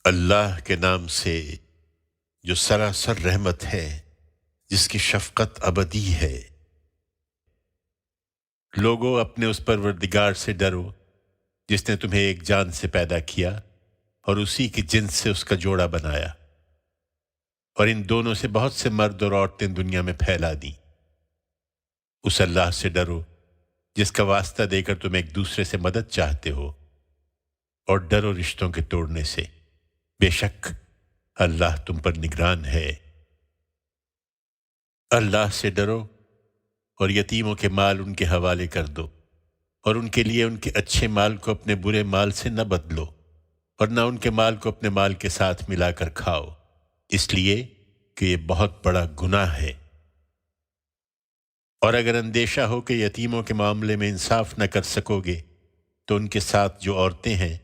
اللہ کے نام سے جو سراسر رحمت ہے، جس کی شفقت ابدی ہے۔ لوگوں، اپنے اس پروردگار سے ڈرو جس نے تمہیں ایک جان سے پیدا کیا اور اسی کی جنس سے اس کا جوڑا بنایا، اور ان دونوں سے بہت سے مرد اور عورتیں دنیا میں پھیلا دیں۔ اس اللہ سے ڈرو جس کا واسطہ دے کر تم ایک دوسرے سے مدد چاہتے ہو، اور ڈرو رشتوں کے توڑنے سے، بے شک اللہ تم پر نگران ہے۔ اللہ سے ڈرو اور یتیموں کے مال ان کے حوالے کر دو، اور ان کے لیے ان کے اچھے مال کو اپنے برے مال سے نہ بدلو، اور نہ ان کے مال کو اپنے مال کے ساتھ ملا کر کھاؤ، اس لیے کہ یہ بہت بڑا گناہ ہے۔ اور اگر اندیشہ ہو کہ یتیموں کے معاملے میں انصاف نہ کر سکو گے تو ان کے ساتھ جو عورتیں ہیں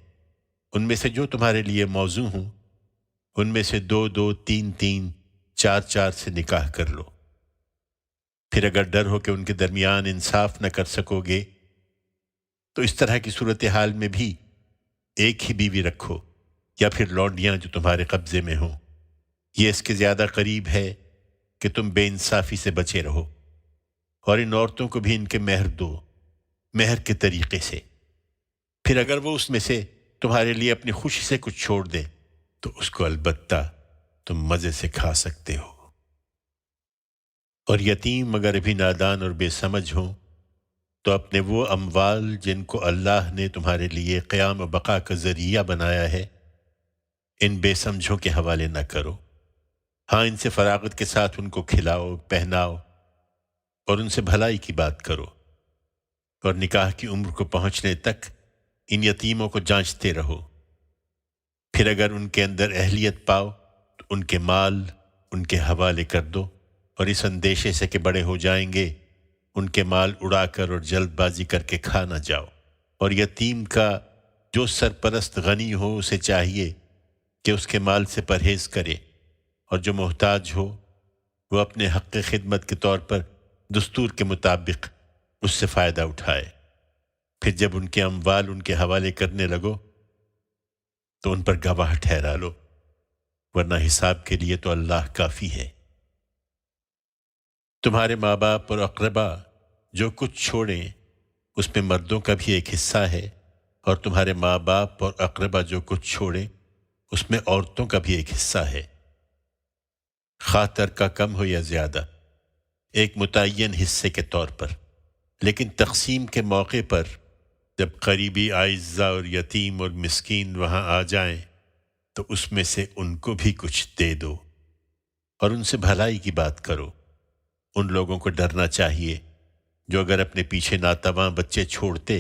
ان میں سے جو تمہارے لیے موزوں ہوں، ان میں سے 2 2 3 3 4 4 سے نکاح کر لو۔ پھر اگر ڈر ہو کہ ان کے درمیان انصاف نہ کر سکو گے تو اس طرح کی صورتحال میں بھی ایک ہی بیوی رکھو، یا پھر لونڈیاں جو تمہارے قبضے میں ہوں۔ یہ اس کے زیادہ قریب ہے کہ تم بے انصافی سے بچے رہو، اور ان عورتوں کو بھی ان کے مہر دو، مہر کے طریقے سے۔ پھر اگر وہ اس میں سے تمہارے لیے اپنی خوشی سے کچھ چھوڑ دیں تو اس کو البتہ تم مزے سے کھا سکتے ہو۔ اور یتیم اگر ابھی نادان اور بے سمجھ ہوں تو اپنے وہ اموال جن کو اللہ نے تمہارے لیے قیام و بقا کا ذریعہ بنایا ہے، ان بے سمجھوں کے حوالے نہ کرو۔ ہاں، ان سے فراغت کے ساتھ ان کو کھلاؤ، پہناؤ، اور ان سے بھلائی کی بات کرو، اور نکاح کی عمر کو پہنچنے تک ان یتیموں کو جانچتے رہو۔ پھر اگر ان کے اندر اہلیت پاؤ تو ان کے مال ان کے حوالے کر دو، اور اس اندیشے سے کہ بڑے ہو جائیں گے ان کے مال اڑا کر اور جلد بازی کر کے کھا نہ جاؤ۔ اور یتیم کا جو سرپرست غنی ہو اسے چاہیے کہ اس کے مال سے پرہیز کرے، اور جو محتاج ہو وہ اپنے حق خدمت کے طور پر دستور کے مطابق اس سے فائدہ اٹھائے۔ پھر جب ان کے اموال ان کے حوالے کرنے لگو تو ان پر گواہ ٹھہرا لو، ورنہ حساب کے لیے تو اللہ کافی ہے۔ تمہارے ماں باپ اور اقربا جو کچھ چھوڑیں اس میں مردوں کا بھی ایک حصہ ہے، اور تمہارے ماں باپ اور اقربا جو کچھ چھوڑیں اس میں عورتوں کا بھی ایک حصہ ہے، خواہ ترکہ کم ہو یا زیادہ، ایک متعین حصے کے طور پر۔ لیکن تقسیم کے موقع پر جب قریبی اعزہ اور یتیم اور مسکین وہاں آ جائیں تو اس میں سے ان کو بھی کچھ دے دو، اور ان سے بھلائی کی بات کرو۔ ان لوگوں کو ڈرنا چاہیے جو اگر اپنے پیچھے ناتواں بچے چھوڑتے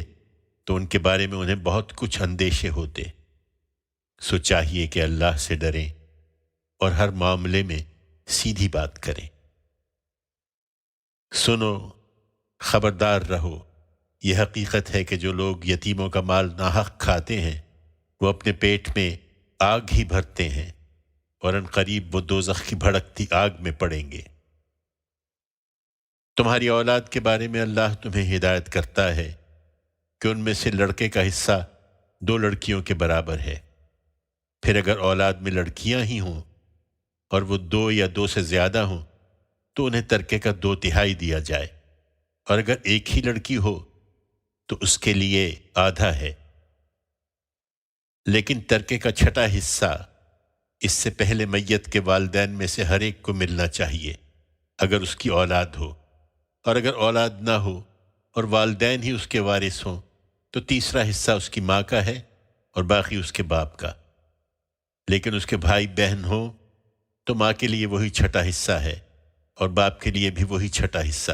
تو ان کے بارے میں انہیں بہت کچھ اندیشے ہوتے۔ سو چاہیے کہ اللہ سے ڈریں اور ہر معاملے میں سیدھی بات کریں۔ سنو، خبردار رہو، یہ حقیقت ہے کہ جو لوگ یتیموں کا مال ناحق کھاتے ہیں وہ اپنے پیٹ میں آگ ہی بھرتے ہیں، اور ان قریب وہ دوزخ کی بھڑکتی آگ میں پڑیں گے۔ تمہاری اولاد کے بارے میں اللہ تمہیں ہدایت کرتا ہے کہ ان میں سے لڑکے کا حصہ 2 لڑکیوں کے برابر ہے۔ پھر اگر اولاد میں لڑکیاں ہی ہوں اور وہ 2 یا 2 سے زیادہ ہوں تو انہیں ترکے کا 2/3 دیا جائے، اور اگر ایک ہی لڑکی ہو تو اس کے لیے آدھا ہے۔ لیکن ترکے کا 6واں حصہ اس سے پہلے میت کے والدین میں سے ہر ایک کو ملنا چاہیے اگر اس کی اولاد ہو، اور اگر اولاد نہ ہو اور والدین ہی اس کے وارث ہوں تو تیسرا حصہ اس کی ماں کا ہے اور باقی اس کے باپ کا۔ لیکن اس کے بھائی بہن ہوں تو ماں کے لیے وہی 6واں حصہ ہے اور باپ کے لیے بھی وہی 6واں حصہ۔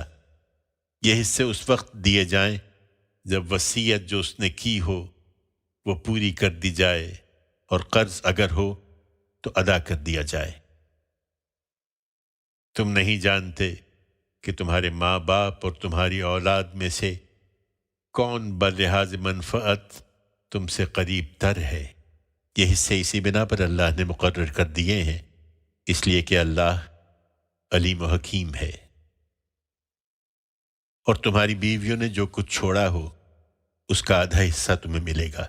یہ حصے اس وقت دیے جائیں جب وصیت جو اس نے کی ہو وہ پوری کر دی جائے، اور قرض اگر ہو تو ادا کر دیا جائے۔ تم نہیں جانتے کہ تمہارے ماں باپ اور تمہاری اولاد میں سے کون بلحاظ منفعت تم سے قریب تر ہے۔ یہ حصے اسی بنا پر اللہ نے مقرر کر دیے ہیں، اس لیے کہ اللہ علیم و حکیم ہے۔ اور تمہاری بیویوں نے جو کچھ چھوڑا ہو اس کا آدھا حصہ تمہیں ملے گا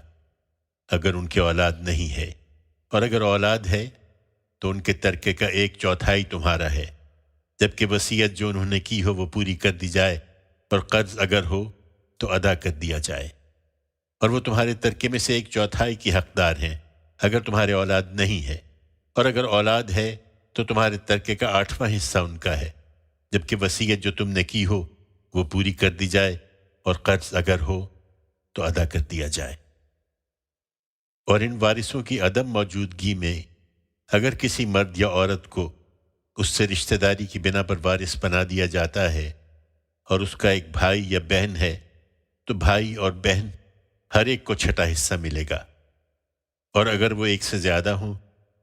اگر ان کی اولاد نہیں ہے، اور اگر اولاد ہے تو ان کے ترکے کا 1/4 تمہارا ہے، جبکہ وصیت جو انہوں نے کی ہو وہ پوری کر دی جائے، اور قرض اگر ہو تو ادا کر دیا جائے، اور وہ تمہارے ترکے میں سے 1/4 کی حقدار ہیں اگر تمہارے اولاد نہیں ہے، اور اگر اولاد ہے تو تمہارے ترکے کا 8واں حصہ ان کا ہے، جبکہ وصیت جو تم نے کی ہو وہ پوری کر دی جائے، اور قرض اگر ہو تو ادا کر دیا جائے۔ اور ان وارثوں کی عدم موجودگی میں اگر کسی مرد یا عورت کو اس سے رشتہ داری کی بنا پر وارث بنا دیا جاتا ہے، اور اس کا ایک بھائی یا بہن ہے، تو بھائی اور بہن ہر ایک کو 6واں حصہ ملے گا، اور اگر وہ ایک سے زیادہ ہوں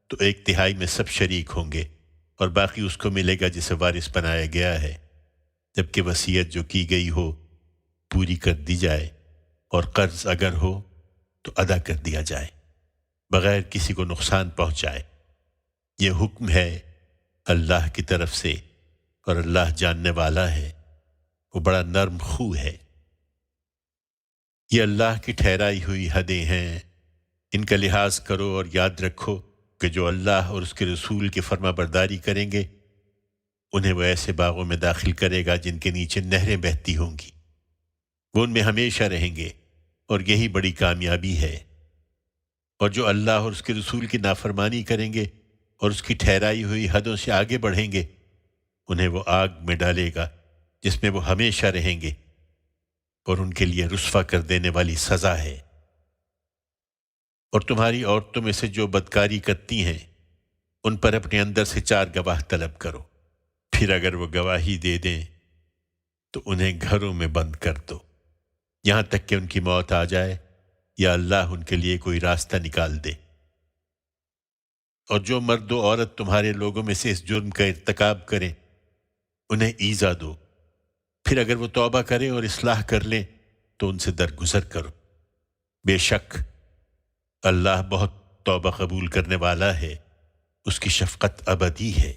تو 1/3 میں سب شریک ہوں گے، اور باقی اس کو ملے گا جسے وارث بنایا گیا ہے، جبکہ وصیت جو کی گئی ہو پوری کر دی جائے، اور قرض اگر ہو تو ادا کر دیا جائے بغیر کسی کو نقصان پہنچائے۔ یہ حکم ہے اللہ کی طرف سے، اور اللہ جاننے والا ہے، وہ بڑا نرم خو ہے۔ یہ اللہ کی ٹھہرائی ہوئی حدیں ہیں، ان کا لحاظ کرو اور یاد رکھو کہ جو اللہ اور اس کے رسول کی فرما برداری کریں گے انہیں وہ ایسے باغوں میں داخل کرے گا جن کے نیچے نہریں بہتی ہوں گی، وہ ان میں ہمیشہ رہیں گے، اور یہی بڑی کامیابی ہے۔ اور جو اللہ اور اس کے رسول کی نافرمانی کریں گے اور اس کی ٹھہرائی ہوئی حدوں سے آگے بڑھیں گے انہیں وہ آگ میں ڈالے گا جس میں وہ ہمیشہ رہیں گے، اور ان کے لیے رسوا کر دینے والی سزا ہے۔ اور تمہاری عورتوں میں سے جو بدکاری کرتی ہیں ان پر اپنے اندر سے 4 گواہ طلب کرو، پھر اگر وہ گواہی دے دیں تو انہیں گھروں میں بند کر دو یہاں تک کہ ان کی موت آ جائے یا اللہ ان کے لیے کوئی راستہ نکال دے۔ اور جو مرد و عورت تمہارے لوگوں میں سے اس جرم کا ارتکاب کریں انہیں ایذا دو، پھر اگر وہ توبہ کریں اور اصلاح کر لیں تو ان سے درگزر کرو، بے شک اللہ بہت توبہ قبول کرنے والا ہے، اس کی شفقت ابدی ہے۔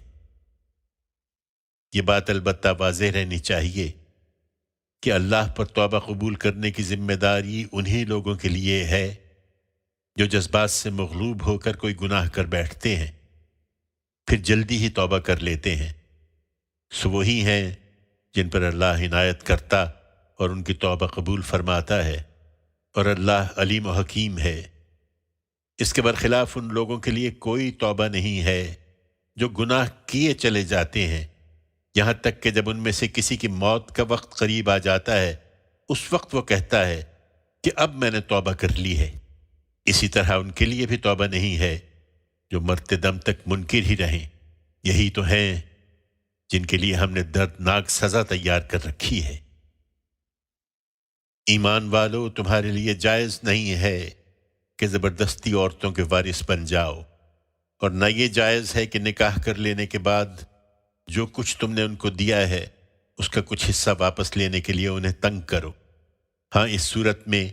یہ بات البتہ واضح رہنی چاہیے کہ اللہ پر توبہ قبول کرنے کی ذمہ داری انہی لوگوں کے لیے ہے جو جذبات سے مغلوب ہو کر کوئی گناہ کر بیٹھتے ہیں پھر جلدی ہی توبہ کر لیتے ہیں، سو وہی ہیں جن پر اللہ عنایت کرتا اور ان کی توبہ قبول فرماتا ہے، اور اللہ علیم و حکیم ہے۔ اس کے برخلاف ان لوگوں کے لیے کوئی توبہ نہیں ہے جو گناہ کیے چلے جاتے ہیں یہاں تک کہ جب ان میں سے کسی کی موت کا وقت قریب آ جاتا ہے اس وقت وہ کہتا ہے کہ اب میں نے توبہ کر لی ہے۔ اسی طرح ان کے لیے بھی توبہ نہیں ہے جو مرتے دم تک منکر ہی رہیں، یہی تو ہیں جن کے لیے ہم نے دردناک سزا تیار کر رکھی ہے۔ ایمان والو، تمہارے لیے جائز نہیں ہے کہ زبردستی عورتوں کے وارث بن جاؤ، اور نہ یہ جائز ہے کہ نکاح کر لینے کے بعد جو کچھ تم نے ان کو دیا ہے اس کا کچھ حصہ واپس لینے کے لیے انہیں تنگ کرو، ہاں اس صورت میں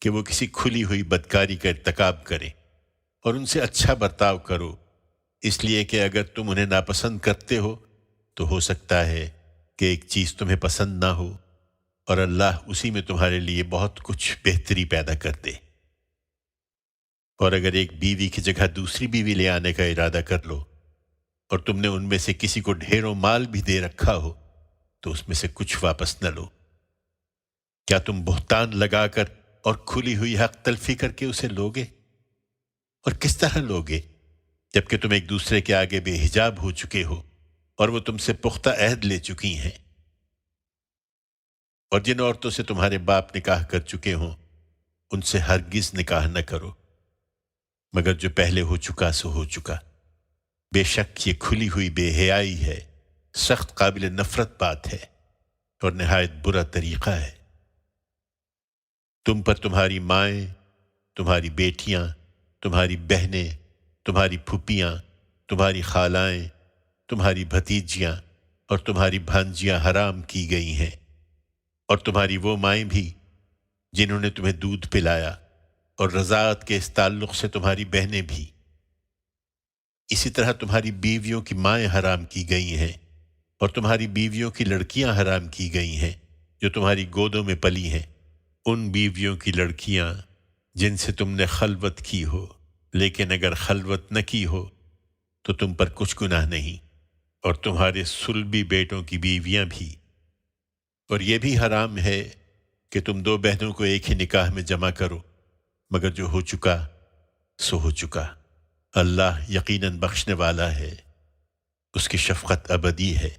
کہ وہ کسی کھلی ہوئی بدکاری کا ارتکاب کریں، اور ان سے اچھا برتاؤ کرو، اس لیے کہ اگر تم انہیں ناپسند کرتے ہو تو ہو سکتا ہے کہ ایک چیز تمہیں پسند نہ ہو اور اللہ اسی میں تمہارے لیے بہت کچھ بہتری پیدا کر دے۔ اور اگر ایک بیوی کی جگہ دوسری بیوی لے آنے کا ارادہ کر لو اور تم نے ان میں سے کسی کو ڈھیروں مال بھی دے رکھا ہو تو اس میں سے کچھ واپس نہ لو، کیا تم بہتان لگا کر اور کھلی ہوئی حق تلفی کر کے اسے لوگے؟ اور کس طرح لوگے جبکہ تم ایک دوسرے کے آگے بے حجاب ہو چکے ہو اور وہ تم سے پختہ عہد لے چکی ہیں؟ اور جن عورتوں سے تمہارے باپ نکاح کر چکے ہوں ان سے ہرگز نکاح نہ کرو مگر جو پہلے ہو چکا سو ہو چکا، بے شک یہ کھلی ہوئی بے حیائی ہے، سخت قابل نفرت بات ہے اور نہایت برا طریقہ ہے۔ تم پر تمہاری مائیں، تمہاری بیٹیاں، تمہاری بہنیں، تمہاری پھوپھیاں، تمہاری خالائیں، تمہاری بھتیجیاں اور تمہاری بھانجیاں حرام کی گئی ہیں، اور تمہاری وہ مائیں بھی جنہوں نے تمہیں دودھ پلایا، اور رضاعت کے اس تعلق سے تمہاری بہنیں بھی۔ اسی طرح تمہاری بیویوں کی مائیں حرام کی گئی ہیں، اور تمہاری بیویوں کی لڑکیاں حرام کی گئی ہیں جو تمہاری گودوں میں پلی ہیں، ان بیویوں کی لڑکیاں جن سے تم نے خلوت کی ہو، لیکن اگر خلوت نہ کی ہو تو تم پر کچھ گناہ نہیں، اور تمہارے صلبی بیٹوں کی بیویاں بھی۔ اور یہ بھی حرام ہے کہ تم دو بہنوں کو ایک ہی نکاح میں جمع کرو، مگر جو ہو چکا سو ہو چکا۔ اللہ یقیناً بخشنے والا ہے، اس کی شفقت ابدی ہے۔